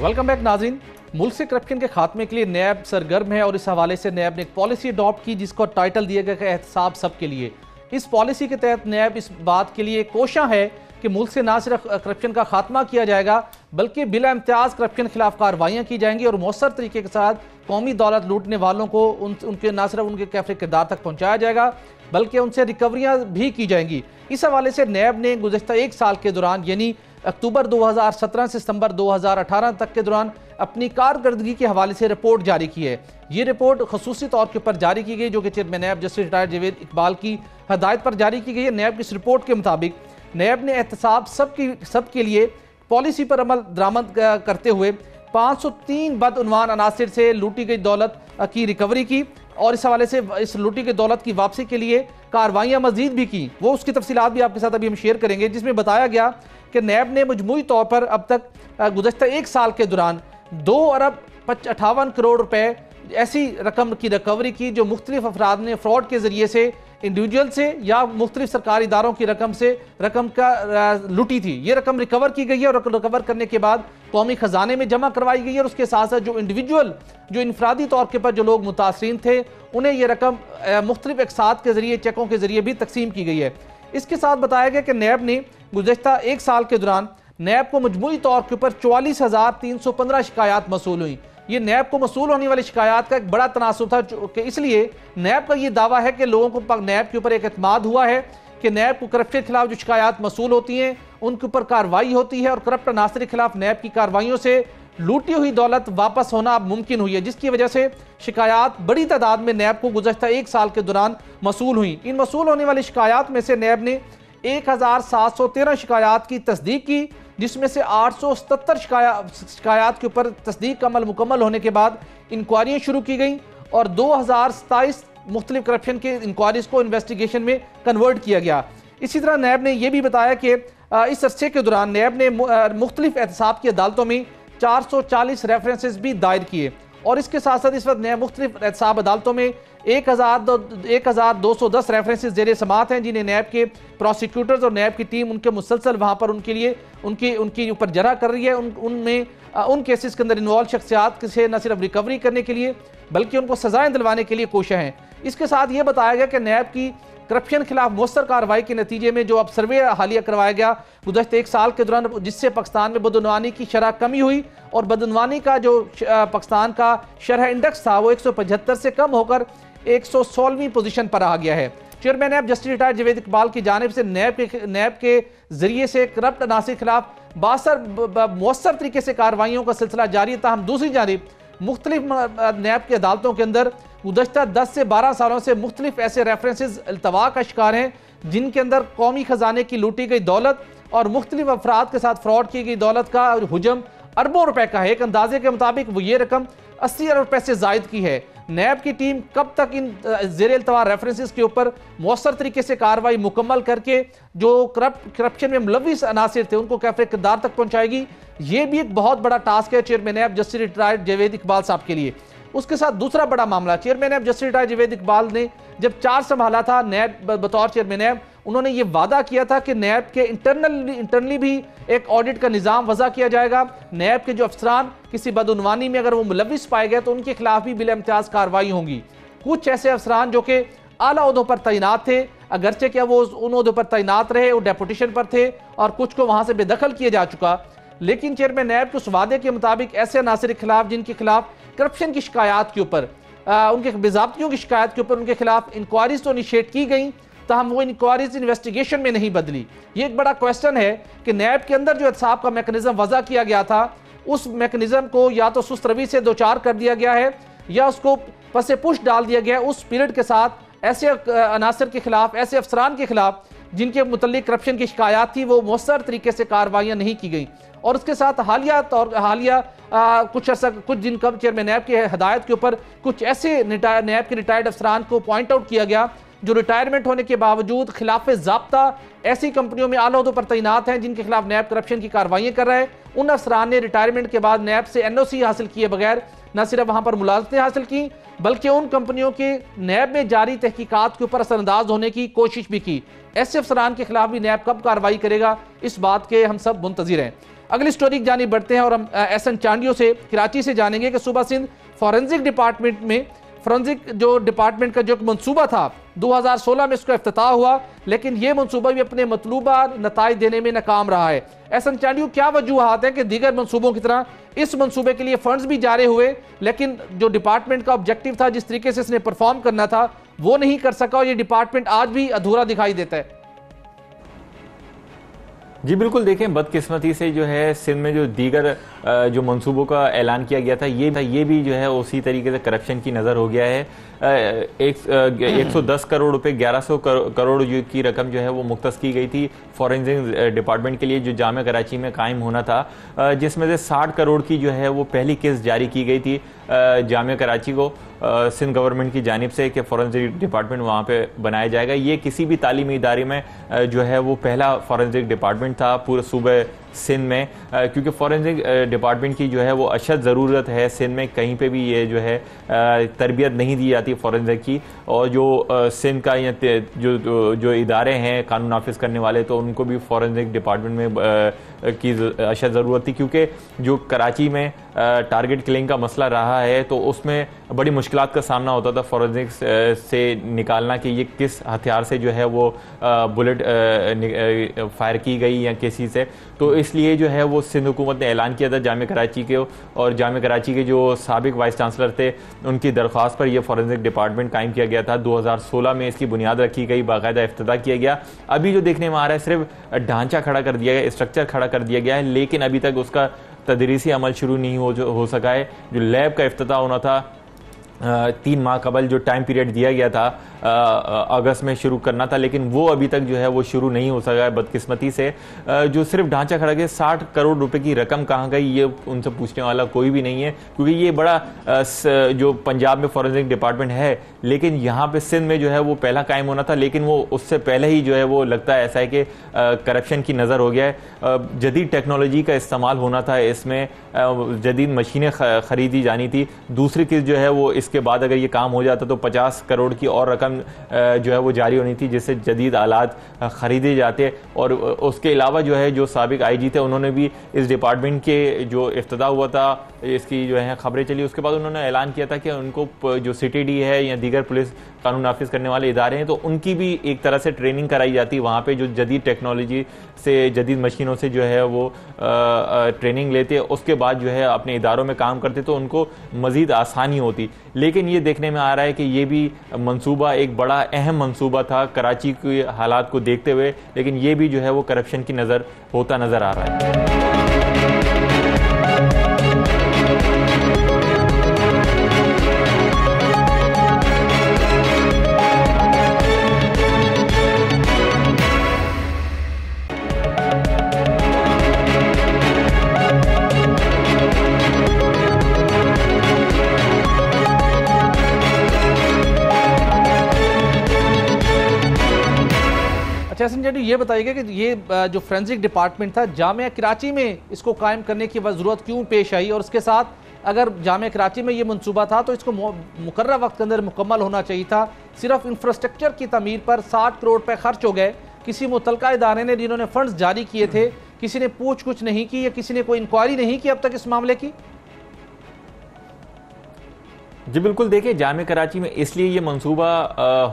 S1: Welcome back नाज़रीन। मुल्क से करप्शन के खात्मे के लिए नैब सरगर्म है और इस हवाले से नैब ने एक पॉलिसी अडॉप्ट की जिसको टाइटल दिया गया है एहतसाब सबके लिए। इस पॉलिसी के तहत नैब इस बात के लिए कोशां है कि मुल्क से ना सिर्फ करप्शन का खात्मा किया जाएगा बल्कि बिला इम्तियाज़ करप्शन के खिलाफ कार्रवाइयाँ की जाएंगी और मौसर तरीके के साथ कौमी दौलत लूटने वालों को उनके ना सिर्फ उनके कैफे किरदार तक पहुँचाया जाएगा बल्कि उनसे रिकवरियाँ भी की जाएंगी। इस हवाले से नैब ने गुज़श्ता एक साल के दौरान यानी अक्टूबर 2017 से सितंबर 2018 तक के दौरान अपनी कारकर्दगी के हवाले से रिपोर्ट जारी की है। ये रिपोर्ट खसूसी तौर के ऊपर जारी की गई जो कि chairman NAB justice retired Javed Iqbal की हदायत पर जारी की गई है। नैब की इस रिपोर्ट के मुताबिक नैब ने एहतसाब सबके लिए पॉलिसी पर अमल दरामद करते हुए 503 बदउनवान अनासिर से लूटी गई दौलत की रिकवरी की और इस हवाले से इस लूटी गई दौलत की वापसी के लिए कार्रवाइयाँ मजीद भी की। वो उसकी तफसीलात भी आपके साथ अभी हम शेयर करेंगे, जिसमें बताया गया कि नैब ने मजमूई तौर पर अब तक गुज़श्ता एक साल के दौरान 2 अरब 58 करोड़ रुपए ऐसी रकम की रिकवरी की जो मुख्तलिफ अफराद ने फ्रॉड के ज़रिए से इंडिविजुअल से या मुख्तलिफ सरकारी इदारों की रकम का लूटी थी। ये रकम रिकवर की गई है और रिकवर करने के बाद कौमी ख़जाने में जमा करवाई गई है और उसके साथ साथ जो इंडिविजुअल जो इनफरादी तौर के पर जो लोग मुतासरीन थे उन्हें यह रकम मुख्तलिफ अक़साद के ज़रिए चेकों के ज़रिए भी तकसीम की गई है। इसके साथ बताया गया कि नैब ने गुज़श्ता एक साल के दौरान नैब को मजमूई तौर के ऊपर 44,315 शिकायत मसूल हुई। ये नैब को मसूल होने वाली शिकायत का एक बड़ा तनासुब था कि इसलिए नैब का ये दावा है कि लोगों को नैब के ऊपर एक एतमाद हुआ है कि नैब को करप्शन के खिलाफ जो शिकायत मसूल होती हैं उनके ऊपर कार्रवाई होती है और करप्ट अनासर के खिलाफ नैब की कार्रवाइयों से लूटी हुई दौलत वापस होना अब मुमकिन हुई है, जिसकी वजह से शिकायत बड़ी तादाद में नैब को गुज़श्ता एक साल के दौरान मसूल हुई। इन मसूल होने वाली शिकायत में से नैब ने 1713 शिकायत की तस्दीक की, जिसमें से 877 शिकायत के ऊपर तस्दीक का अमल मुकम्मल होने के बाद इंक्वायरियाँ शुरू की गई और 2027 मुख्तलिफ करप्शन के इंक्वायरीज को इन्वेस्टिगेशन में कन्वर्ट किया गया। इसी तरह नैब ने यह भी बताया कि इस अरसे के दौरान नैब ने मुख्तलिफ एहतसाब की अदालतों में 440 रेफरेंसेस भी दायर किए और इसके साथ साथ इस वक्त नैब मुख्तलिफ एहतसाब अदालतों में 1210 रेफरेंसेस जेर समात हैं, जिन्हें नैब के प्रोसिक्यूटर्स और नैब की टीम उनके मुसलसल वहाँ पर उनके लिए उनकी ऊपर जरा कर रही है। उनमें उन केसेस के अंदर इन्वॉल्व शख्सियात से न सिर्फ रिकवरी करने के लिए बल्कि उनको सजाएं दिलवाने के लिए कोशिश हैं। इसके साथ ये बताया गया कि नैब की करप्शन के खिलाफ मौसर कार्रवाई के नतीजे में जो अब सर्वे हालिया करवाया गया गुज़श्ते एक साल के दौरान, जिससे पाकिस्तान में बदउनवानी की शरह कमी हुई और बदउनवानी का जो पाकिस्तान का शरह इंडेक्स था वो 175 से कम होकर 116वीं पोजीशन पर आ गया है। Chairman NAB justice retired Javed Iqbal की जानिब से नैब के जरिए से करप्ट अनासिर के खिलाफ मौसर तरीके से कार्रवाइयों का सिलसिला जारी था। हम दूसरी जानिब मुख्तलिफ नैब की अदालतों के अंदर गुज़श्ता 10 से 12 सालों से मुख्तलिफ ऐसे रेफरेंसेज अल्तवा का शिकार हैं जिनके अंदर कौमी खजाने की लूटी गई दौलत और मुख्तलिफ अफराद के साथ फ्रॉड की गई दौलत का हुजम अरबों रुपए का है। एक अंदाजे के मुताबिक वो ये रकम 80 अरब रुपए से जायद की है। नैब की टीम कब तक इन ज़ेर अल्तवा रेफरेंसेस के ऊपर मौसर तरीके से कार्रवाई मुकम्मल करके जो करप्शन में मुलविस अनासिर थे उनको कैफे किरदार तक पहुंचाएगी, ये भी एक बहुत बड़ा टास्क है chairman NAB justice retired Javed Iqbal साहब के लिए। उसके साथ दूसरा बड़ा मामला, chairman NAB justice retired Javed Iqbal ने जब चार्ज संभाला था नैब बतौर चेयरमैन नैब, उन्होंने ये वादा किया था कि नैब के इंटरनली भी एक ऑडिट का निज़ाम वज़ा किया जाएगा। नैब के जो अफसरान किसी बदउनवानी में अगर वो मुलविस पाए गए तो उनके खिलाफ भी बिला इम्तियाज कार्रवाई होंगी। कुछ ऐसे अफसरान जो कि आला ओहदों पर तैनात थे, अगरचे क्या वो उन ओहदों पर तैनात रहे, वो डेपुटेशन पर थे और कुछ को वहां से बेदखल किया जा चुका, लेकिन चेयरमैन नैब के उस वादे के मुताबिक ऐसे अनासिर के खिलाफ जिनके खिलाफ करप्शन की शिकायत के ऊपर, उनके बेज़ाब्तियों की शिकायत के ऊपर उनके खिलाफ इंक्वायरीज तो इनिशिएट की गई, तहम वो इंक्वायरीज इन्वेस्टिगेशन में नहीं बदली। ये एक बड़ा क्वेश्चन है कि नैब के अंदर जो एहतसाब का मैकेनिज्म वज़ा किया गया था उस मैकेनिज्म को या तो सुस्त रवि से दो चार कर दिया गया है या उसको पसे पुश डाल दिया गया है उस पीरियड के साथ। ऐसे अनासर के खिलाफ, ऐसे अफसरान के खिलाफ जिनके मुतल्लिक करप्शन की शिकायत थी वो मौसर तरीके से कार्रवाइयाँ नहीं की गई। और उसके साथ हालिया कुछ दिन कब चेयरमैन नैब की हदायत के ऊपर कुछ ऐसे नैब के रिटायर्ड अफसरान को पॉइंट आउट किया गया जो रिटायरमेंट होने के बावजूद खिलाफ ज़ाब्ता ऐसी कंपनियों में आला ओहदों पर तैनात हैं जिनके खिलाफ नैब करप्शन की कार्रवाइयाँ कर रहा है। उन अफसरान ने रिटायरमेंट के बाद नैब से NOC हासिल किए बगैर न सिर्फ वहाँ पर मुलाजमतें हासिल की बल्कि उन कंपनियों के नैब में जारी तहकीकात के ऊपर असरअंदाज होने की कोशिश भी की। ऐसे अफसरान के खिलाफ भी नैब कब कार्रवाई करेगा, इस बात के हम सब मुंतज़िर हैं। अगली स्टोरी की जानिब बढ़ते हैं और हम SN चांडियों से कराची से जानेंगे कि सूबा सिंध फॉरेंसिक डिपार्टमेंट में जो डिपार्टमेंट का जो मंसूबा था 2016 में इसका इफ्तिताह हुआ, लेकिन ये मंसूबा भी अपने मतलूबा नताइज देने में नाकाम रहा है। SN चांडियों, क्या वजूहात हैं कि दीगर मंसूबों की तरह इस मंसूबे के लिए फंड्स भी जारी हुए लेकिन जो डिपार्टमेंट का ऑब्जेक्टिव था, जिस तरीके से इसने परफॉर्म करना था वो नहीं कर सका और ये डिपार्टमेंट आज भी अधूरा दिखाई देता है?
S5: जी बिल्कुल, देखें बदकिस्मती से जो है सिंध में जो दीगर जो मंसूबों का ऐलान किया गया था ये भी जो है उसी तरीके से करप्शन की नज़र हो गया है। 110 करोड़ रुपए 1100 करोड़ की रकम जो है वो मुख्तस की गई थी फॉरेंसिक डिपार्टमेंट के लिए जो जामे कराची में कायम होना था, जिसमें से 60 करोड़ की जो है वो पहली किस्त जारी की गई थी जामे कराची को सिंध गवर्नमेंट की जानिब से कि फॉरेंसिक डिपार्टमेंट वहाँ पे बनाया जाएगा। ये किसी भी तालीमी इदारे में जो है वो पहला फॉरेंसिक डिपार्टमेंट था पूरे सूबे सिंध में, क्योंकि फॉरेंसिक डिपार्टमेंट की जो है वो अशद ज़रूरत है। सिंध में कहीं पे भी ये जो है तरबियत नहीं दी जाती फॉरेंसिक की, और जो सिंध का जो इदारे हैं कानून नाफिज करने वाले तो उनको भी फॉरेंसिक डिपार्टमेंट में की अशद ज़रूरत थी, क्योंकि जो कराची में टारगेट किलिंग का मसला रहा है तो उसमें बड़ी मुश्किलात का सामना होता था फॉरेंसिक से निकालना कि ये किस हथियार से जो है वो बुलेट फायर की गई या किसी से। तो इसलिए जो है वो सिंध हुकूमत ने ऐलान किया था जामे कराची के, और जामे कराची के जो साबिक वाइस चांसलर थे उनकी दरख्वास्त पर यह फॉरेंसिक डिपार्टमेंट कायम किया गया था। 2016 में इसकी बुनियाद रखी गई, बाकायदा इफ्तिताह किया गया। अभी जो देखने में आ रहा है सिर्फ ढांचा खड़ा कर दिया गया, स्ट्रक्चर खड़ा कर दिया गया है, लेकिन अभी तक उसका तदरीसी अमल शुरू नहीं हो सका है। जो लैब का इफ्तिताह होना था 3 माह कबल जो टाइम पीरियड दिया गया था अगस्त में शुरू करना था, लेकिन वो अभी तक जो है वो शुरू नहीं हो सका है बदकिस्मती से। जो सिर्फ ढांचा खड़ा के 60 करोड़ रुपए की रकम कहाँ गई ये उनसे पूछने वाला कोई भी नहीं है, क्योंकि ये बड़ा जो पंजाब में फॉरेंसिक डिपार्टमेंट है, लेकिन यहाँ पे सिंध में जो है वो पहला कायम होना था, लेकिन वो उससे पहले ही जो है वो लगता है ऐसा है कि करप्शन की नज़र हो गया है। जदीद टेक्नोलॉजी का इस्तेमाल होना था, इसमें जदीद मशीनें खरीदी जानी थी। दूसरी किस्त जो है वो इसके बाद अगर ये काम हो जाता तो 50 करोड़ की और रकम जो है वो जारी होनी थी, जिससे जदीद आलात खरीदे जाते। और उसके अलावा जो है जो साबिक आईजी थे उन्होंने भी इस डिपार्टमेंट के जो इफ्तिताह हुआ था इसकी जो है खबरें चली, उसके बाद उन्होंने ऐलान किया था कि उनको जो सीटीडी है या दीगर पुलिस कानून नाफिज करने वाले इदारे हैं तो उनकी भी एक तरह से ट्रेनिंग कराई जाती है वहाँ पे, जो जदीद टेक्नोलॉजी से जदीद मशीनों से जो है वो ट्रेनिंग लेते, उसके बाद जो है अपने इदारों में काम करते तो उनको मज़ीद आसानी होती। लेकिन ये देखने में आ रहा है कि ये भी मंसूबा एक बड़ा अहम मंसूबा था कराची के हालात को देखते हुए, लेकिन ये भी जो है वो करप्शन की नज़र होता नज़र आ रहा है।
S1: एहसन जी ये बताइएगा कि ये जो फोरेंसिक डिपार्टमेंट था जामिया कराची में इसको कायम करने की ज़रूरत क्यों पेश आई, और उसके साथ अगर जामिया कराची में ये मंसूबा था तो इसको मुकर्रर वक्त के अंदर मुकम्मल होना चाहिए था। सिर्फ इंफ्रास्ट्रक्चर की तमीर पर 60 करोड़ रुपए खर्च हो गए। किसी मुतलका इदारे ने जिन्होंने फंड्स जारी किए थे किसी ने पूछ कुछ नहीं की या किसी ने कोई इंक्वायरी नहीं की अब तक इस मामले की?
S5: जी बिल्कुल, देखिए जामिया कराची में इसलिए ये मंसूबा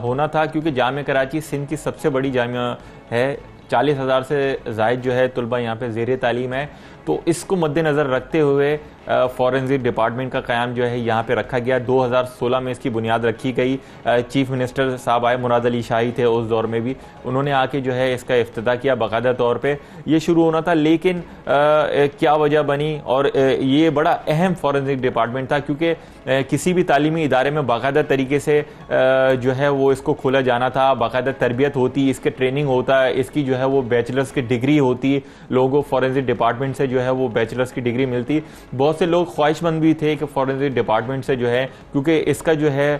S5: होना था क्योंकि जामिया कराची सिंध की सबसे बड़ी जामिया है। 40,000 से ज़ायद जो है तलबा यहाँ पे ज़ेर तालीम है, तो इसको मद्देनज़र रखते हुए फॉरेंसिक डिपार्टमेंट का क़याम जो है यहाँ पे रखा गया। 2016 में इसकी बुनियाद रखी गई। चीफ मिनिस्टर साहब आए, मुराद अली शाही थे उस दौर में भी, उन्होंने आके जो है इसका इफ्तिताह किया। बाकायदा तौर पे ये शुरू होना था, लेकिन क्या वजह बनी, और ये बड़ा अहम फॉरेंसिक डिपार्टमेंट था क्योंकि किसी भी तालीमी इदारे में बाकायदा तरीके से जो है वो इसको खोला जाना था, बाकायदा तरबियत होती, इसके ट्रेनिंग होता है, इसकी जो है वो बैचलर्स की डिग्री होती, लोगों को फॉरेंसिक डिपार्टमेंट से जो है वो बैचलर्स की डिग्री मिलती। बहुत से लोग ख्वाहिशमंद भी थे कि फॉरेंसिक डिपार्टमेंट से जो है, क्योंकि इसका जो है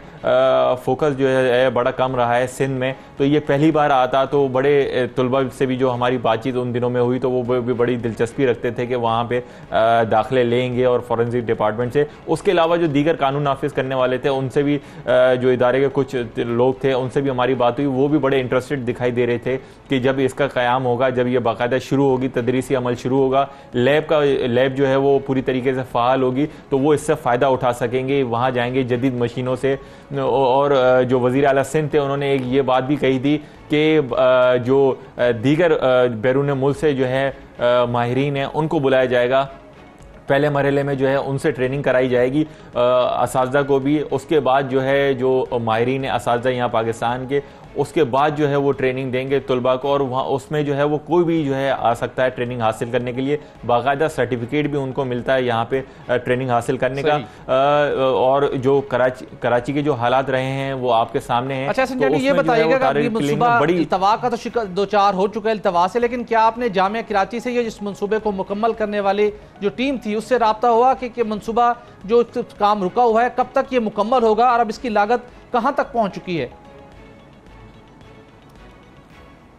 S5: फोकस जो है बड़ा कम रहा है सिंध में, तो ये पहली बार आता, तो बड़े तलबा से भी जो हमारी बातचीत उन दिनों में हुई तो वो भी बड़ी दिलचस्पी रखते थे कि वहाँ पे दाखिले लेंगे और फॉरेंसिक डिपार्टमेंट से। उसके अलावा जो दीगर कानून नाफिज करने वाले थे उनसे भी, जो इदारे के कुछ लोग थे उनसे भी हमारी बात हुई, वो भी बड़े इंटरेस्टेड दिखाई दे रहे थे कि जब इसका क़याम होगा, जब ये बाकायदा शुरू होगी, तदरीसी अमल शुरू होगा, लैब जो है वो पूरी तरीके से फ़ाल होगी, तो वो इससे फ़ायदा उठा सकेंगे, वहाँ जाएंगे जदीद मशीनों से। और जो वज़ीर आला सिंध थे उन्होंने एक ये बात भी कही थी कि जो दीगर बैरून मुल्क से जो है माहिरीन हैं उनको बुलाया जाएगा, पहले मरहले में जो है उनसे ट्रेनिंग कराई जाएगी असातिज़ा को भी। उसके बाद जो है जो माहिरीन असातिज़ा यहाँ पाकिस्तान के, उसके बाद जो है वो ट्रेनिंग देंगे तलबा को, और वहाँ उसमें जो है वो कोई भी जो है आ सकता है ट्रेनिंग हासिल करने के लिए। बाकायदा सर्टिफिकेट भी उनको मिलता है यहाँ पे ट्रेनिंग हासिल करने का। और जो कराची के जो हालात रहे हैं वो आपके सामने हैं।
S1: अच्छा संजय, ये बताइएगा कि मंसूबा इल्तवा का तो दो चार हो चुका है इल्तवा से, लेकिन क्या आपने जामिया कराची से ये इस मंसूबे को मुकम्मल करने वाले जो टीम थी उससे रब्ता हुआ कि मंसूबा जो काम रुका हुआ है कब तक ये मुकम्मल होगा और अब इसकी लागत कहाँ तक पहुँच चुकी है?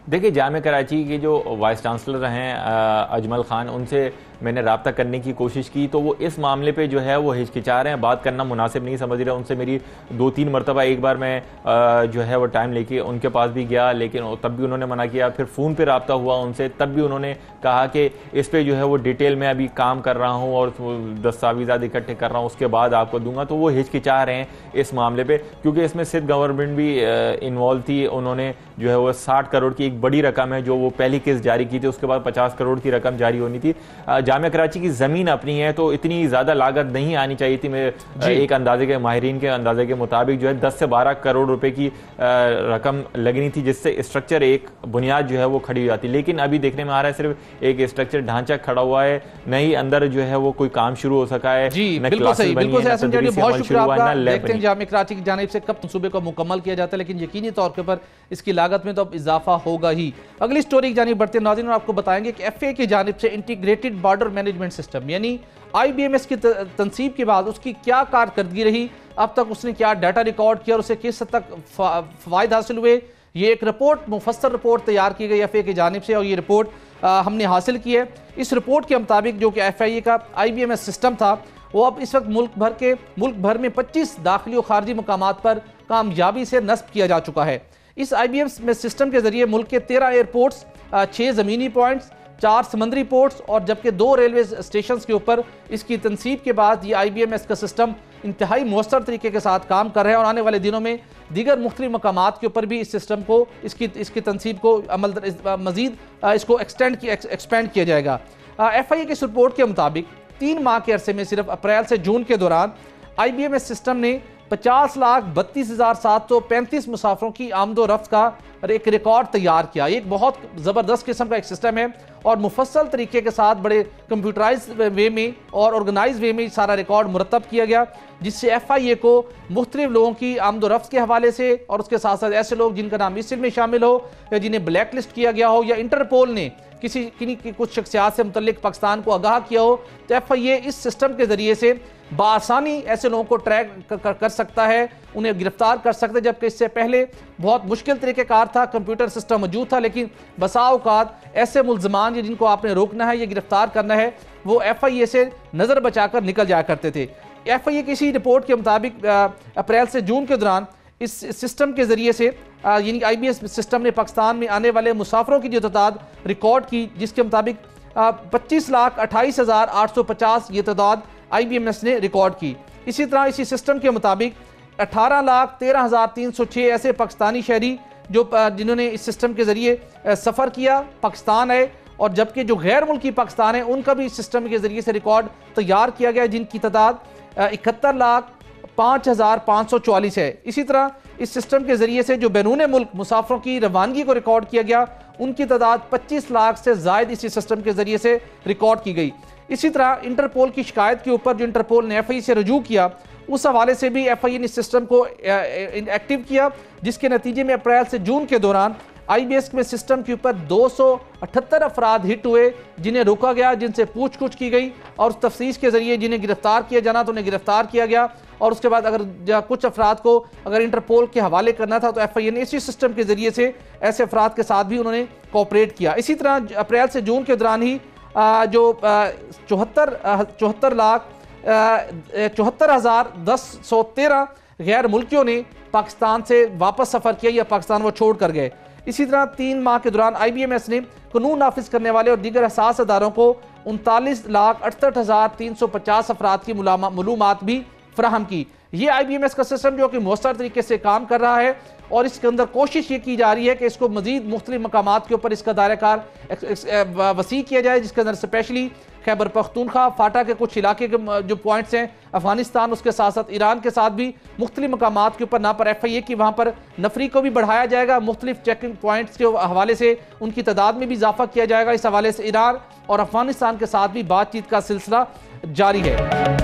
S5: देखिए जामिया कराची के जो वाइस चांसलर हैं अजमल खान, उनसे मैंने रब्ता करने की कोशिश की, तो वो इस मामले पे जो है वो हिचकिचा रहे हैं, बात करना मुनासिब नहीं समझ रहे। उनसे मेरी 2-3 मरतबा, एक बार मैं जो है वो टाइम लेके उनके पास भी गया, लेकिन तब भी उन्होंने मना किया। फिर फ़ोन पे रब्ता हुआ उनसे, तब भी उन्होंने कहा कि इस पर जो है वो डिटेल में अभी काम कर रहा हूँ और दस्तावेज़ात इकट्ठे कर रहा हूँ, उसके बाद आपको दूंगा। तो वो हिचकिचा रहे हैं इस मामले पर, क्योंकि इसमें सिंध गवर्नमेंट भी इन्वॉल्व थी। उन्होंने जो है वो 60 करोड़ की एक बड़ी रकम है जो वो पहली किस्त जारी की थी, उसके बाद 50 करोड़ की रकम जारी होनी थी। जामिया कराची की ज़मीन अपनी है तो इतनी ज़्यादा लागत नहीं आनी चाहिए थी। मेरे एक अंदाजे के माहिरीन के अंदाजे के मुताबिक जो है 10 से 12 करोड़ रुपए की रकम लगनी थी, जिससे स्ट्रक्चर एक बुनियाद जो है वो खड़ी हो जाती। लेकिन अभी देखने में आ रहा है सिर्फ एक स्ट्रक्चर ढांचा खड़ा हुआ है, नहीं अंदर जो है वो कोई काम शुरू हो सका है।
S1: जी बिल्कुल सही, बिल्कुल सही। बहुत शुक्रिया आपका। देखते हैं जामिया कराची की जानिब से कब मंसूबे को मुकम्मल किया जाता है, लेकिन यकीनी तौर के ऊपर इसकी लागत में तो अब इजाफा होगा ही। अगली स्टोरी की जानिब बढ़ते हैं नाज़रीन, और आपको बताएंगे कि FAA की जानिब से इंटीग्रेटेड बॉर्डर मैनेजमेंट सिस्टम यानी IBMS की तनसीब के बाद उसकी क्या कारकर्दगी रही, अब तक उसने क्या डाटा रिकॉर्ड किया और उसे किस हद तक फ़ायदे हासिल हुए, ये एक रिपोर्ट, मुफस्सल रिपोर्ट तैयार की गई FAA की जानिब से, और ये रिपोर्ट हमने हासिल की है। इस रिपोर्ट के मुताबिक जो कि FAA का IBMS सिस्टम था वो अब इस वक्त मुल्क भर में 25 दाखिली और खारजी मकामात पर कामयाबी से नस्ब किया जा चुका है। इस IBMS सिस्टम के जरिए मुल्क के 13 एयरपोर्ट्स, 6 ज़मीनी पॉइंट्स, 4 समंदरी पोर्ट्स और जबकि 2 रेलवे स्टेशन के ऊपर इसकी तनसीब के बाद ये IBMS का सिस्टम इंतहाई मौसर तरीके के साथ काम कर रहे हैं, और आने वाले दिनों में दीगर मुख्तलिफ मकामात के ऊपर भी इस सिस्टम को इसकी तनसीब को मज़ीद इसको एक्सपेंड किया जाएगा। FAA की इस रिपोर्ट के मुताबिक 3 माह के अरसे में सिर्फ अप्रैल से जून के दौरान IBMS सिस्टम ने 50,32,735 मुसाफरों की आमदोरफ्त का एक रिकॉर्ड तैयार किया। एक बहुत ज़बरदस्त किस्म का एक सिस्टम है और मुफस्सल तरीके के साथ बड़े कंप्यूटराइज वे में और ऑर्गेनाइज वे में सारा रिकॉर्ड मुरतब किया गया, जिससे FAA को मुख्तलिफ लोगों की आमदोरफ्त के हवाले से और उसके साथ साथ ऐसे लोग जिनका नाम इस में शामिल हो या जिन्हें ब्लैक लिस्ट किया गया हो या इंटरपोल ने कुछ शख्सियात से मुतल्लिक पाकिस्तान को आगाह किया हो, तो FAA इस सिस्टम के ज़रिए से बआसानी ऐसे लोगों को ट्रैक कर सकता है, उन्हें गिरफ्तार कर सकते हैं। जबकि इससे पहले बहुत मुश्किल तरीक़ेकार था, कंप्यूटर सिस्टम मौजूद था, लेकिन बसा औकात ऐसे मुल्ज़मान जिनको आपने रोकना है या गिरफ्तार करना है वो FAA से नज़र बचाकर निकल जाया करते थे। FAA की इसी रिपोर्ट के मुताबिक अप्रैल से जून के दौरान इस सिस्टम के ज़रिए से यानी IBMS सिस्टम ने पाकिस्तान में आने वाले मुसाफरों की जो तादाद रिकॉर्ड की, जिसके मुताबिक 25,28,850 ये तादाद IBMS ने रिकॉर्ड की। इसी तरह इसी सिस्टम के मुताबिक 18,13,306 ऐसे पाकिस्तानी शहरी जिन्होंने इस सिस्टम के ज़रिए सफ़र किया पाकिस्तान आए, और जबकि जो गैर मुल्की पाकिस्तान है उनका भी इस सिस्टम के ज़रिए से रिकॉर्ड तैयार किया गया, जिनकी तादाद 71,05,544 है। इसी तरह इस सिस्टम के ज़रिए से जो बैरून मुल्क मुसाफरों की रवानगी को रिकॉर्ड किया गया, उनकी तादाद 25 लाख से ज़ायद इसी सिस्टम के ज़रिए से रिकॉर्ड की गई। इसी तरह इंटरपोल की शिकायत के ऊपर जो इंटरपोल ने FAA से रजू किया, उस हवाले से भी FAA ने इस सिस्टम को एक्टिव किया, जिसके नतीजे में अप्रैल से जून के दौरान IBMS में सिस्टम के ऊपर 278 अफराद हिट हुए, जिन्हें रोका गया, जिनसे पूछ-गुछ की गई और उस तफ्तीश के जरिए जिन्हें गिरफ्तार किया जाना तो उन्हें गिरफ्तार किया गया, और उसके बाद अगर कुछ अफराद को अगर इंटरपोल के हवाले करना था तो FAA ने इसी सिस्टम के जरिए से ऐसे अफराद के साथ भी उन्होंने कोऑपरेट किया। इसी तरह अप्रैल से जून के दौरान ही जो 74,1013 गैर मुल्कियों ने पाकिस्तान से वापस सफ़र किया या पाकिस्तान वो छोड़ कर गए। इसी तरह 3 माह के दौरान IBMS ने कानून नाफिज करने वाले और दीगर हसास अदारों को 39,68,350 अफराद की मालूमात भी फराहम की। ये IBMS का सिस्टम जो कि मौसर तरीके से काम कर रहा है, और इसके अंदर कोशिश ये की जा रही है कि इसको मजीद मुख्तलिफ मकामात के ऊपर इसका दायराकार वसी किया जाए, जिसके अंदर स्पेशली खैबर पख्तूनख्वा, फाटा के कुछ इलाके के जो पॉइंट्स हैं, अफगानिस्तान, उसके साथ साथ ईरान के साथ भी मुख्तलिफ मकामात के ऊपर ना पर FAA की वहाँ पर नफरी को भी बढ़ाया जाएगा, मुख्तलिफ चेकिंग पॉइंट्स के हवाले से उनकी तादाद में भी इजाफा किया जाएगा। इस हवाले से ईरान और अफगानिस्तान के साथ भी बातचीत का सिलसिला जारी है।